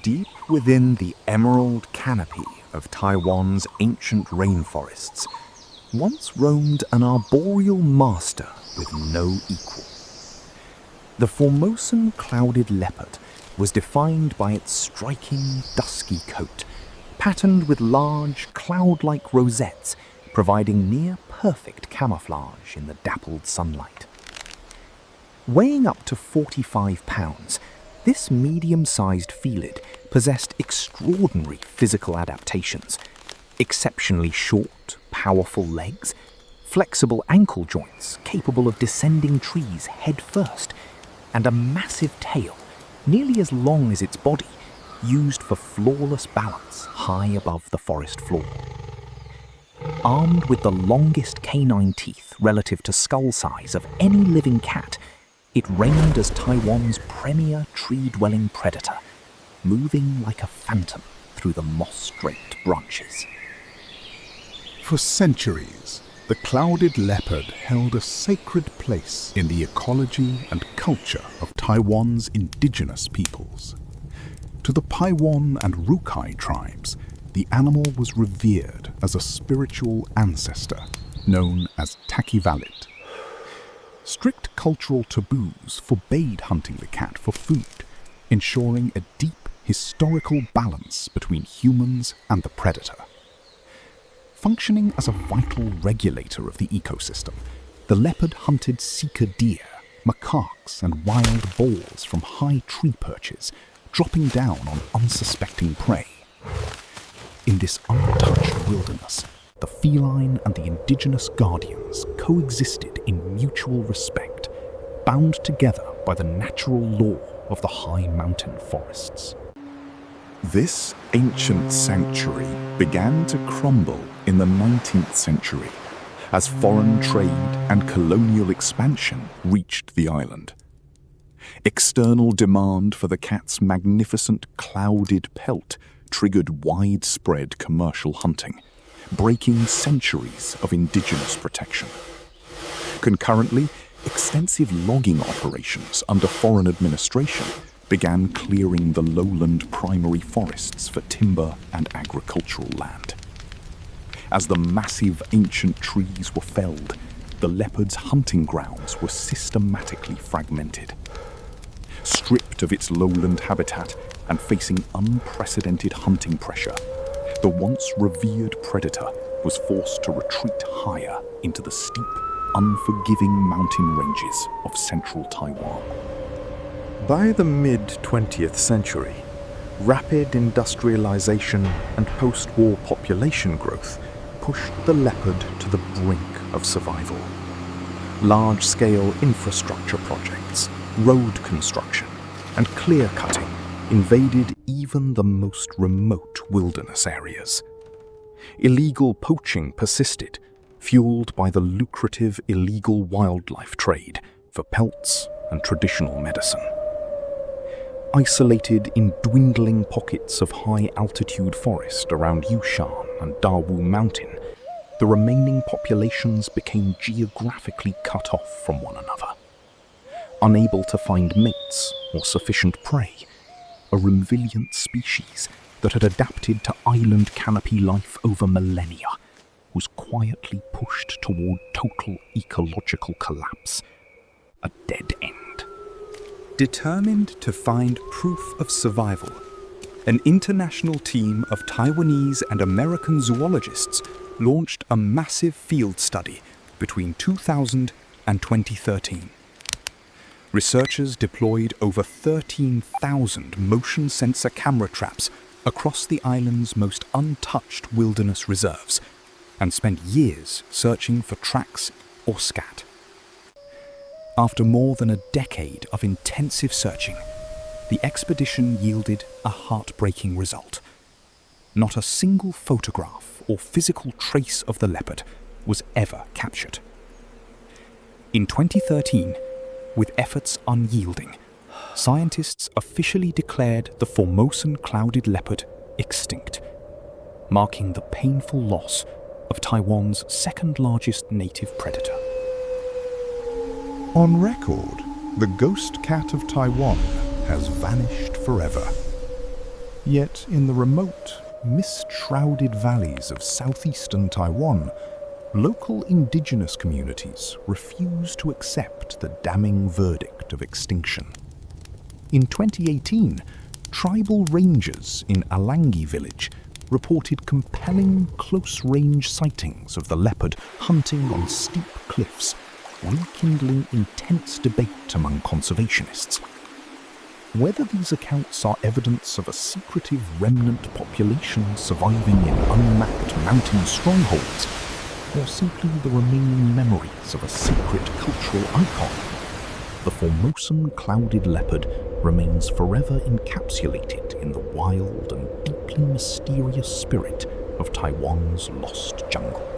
Deep within the emerald canopy of Taiwan's ancient rainforests, once roamed an arboreal master with no equal. The Formosan clouded leopard was defined by its striking, dusky coat, patterned with large, cloud-like rosettes, providing near-perfect camouflage in the dappled sunlight. Weighing up to 45 pounds, this medium-sized felid possessed extraordinary physical adaptations: exceptionally short, powerful legs, flexible ankle joints capable of descending trees head first, and a massive tail, nearly as long as its body, used for flawless balance high above the forest floor. Armed with the longest canine teeth relative to skull size of any living cat, it reigned as Taiwan's premier tree-dwelling predator, moving like a phantom through the moss-draped branches. For centuries, the clouded leopard held a sacred place in the ecology and culture of Taiwan's indigenous peoples. To the Paiwan and Rukai tribes, the animal was revered as a spiritual ancestor known as Takivalit. Strict cultural taboos forbade hunting the cat for food, ensuring a deep historical balance between humans and the predator. Functioning as a vital regulator of the ecosystem, the leopard hunted sika deer, macaques, and wild boars from high tree perches, dropping down on unsuspecting prey. In this untouched wilderness, the feline and the indigenous guardians coexisted in mutual respect, bound together by the natural law of the high mountain forests. This ancient sanctuary began to crumble in the 19th century as foreign trade and colonial expansion reached the island. External demand for the cat's magnificent clouded pelt triggered widespread commercial hunting, breaking centuries of indigenous protection. Concurrently, extensive logging operations under foreign administration began clearing the lowland primary forests for timber and agricultural land. As the massive ancient trees were felled, the leopard's hunting grounds were systematically fragmented. Stripped of its lowland habitat and facing unprecedented hunting pressure, the once revered predator was forced to retreat higher into the steep, unforgiving mountain ranges of central Taiwan. By the mid-20th century, rapid industrialization and post-war population growth pushed the leopard to the brink of survival. Large-scale infrastructure projects, road construction, and clear-cutting invaded even the most remote wilderness areas. Illegal poaching persisted, fueled by the lucrative illegal wildlife trade for pelts and traditional medicine. Isolated in dwindling pockets of high-altitude forest around Yushan and Dawu Mountain, the remaining populations became geographically cut off from one another. Unable to find mates or sufficient prey, a resilient species that had adapted to island canopy life over millennia was quietly pushed toward total ecological collapse, a dead end. Determined to find proof of survival, an international team of Taiwanese and American zoologists launched a massive field study between 2000 and 2013. Researchers deployed over 13,000 motion sensor camera traps across the island's most untouched wilderness reserves and spent years searching for tracks or scat. After more than a decade of intensive searching, the expedition yielded a heartbreaking result. Not a single photograph or physical trace of the leopard was ever captured. In 2013, with efforts unyielding, scientists officially declared the Formosan clouded leopard extinct, marking the painful loss of Taiwan's second-largest native predator. On record, the ghost cat of Taiwan has vanished forever. Yet in the remote, mist-shrouded valleys of southeastern Taiwan, local indigenous communities refuse to accept the damning verdict of extinction. In 2018, tribal rangers in Alangi village reported compelling close-range sightings of the leopard hunting on steep cliffs, rekindling intense debate among conservationists. Whether these accounts are evidence of a secretive remnant population surviving in unmapped mountain strongholds, or simply the remaining memories of a secret cultural icon, the Formosan clouded leopard remains forever encapsulated in the wild and deeply mysterious spirit of Taiwan's lost jungle.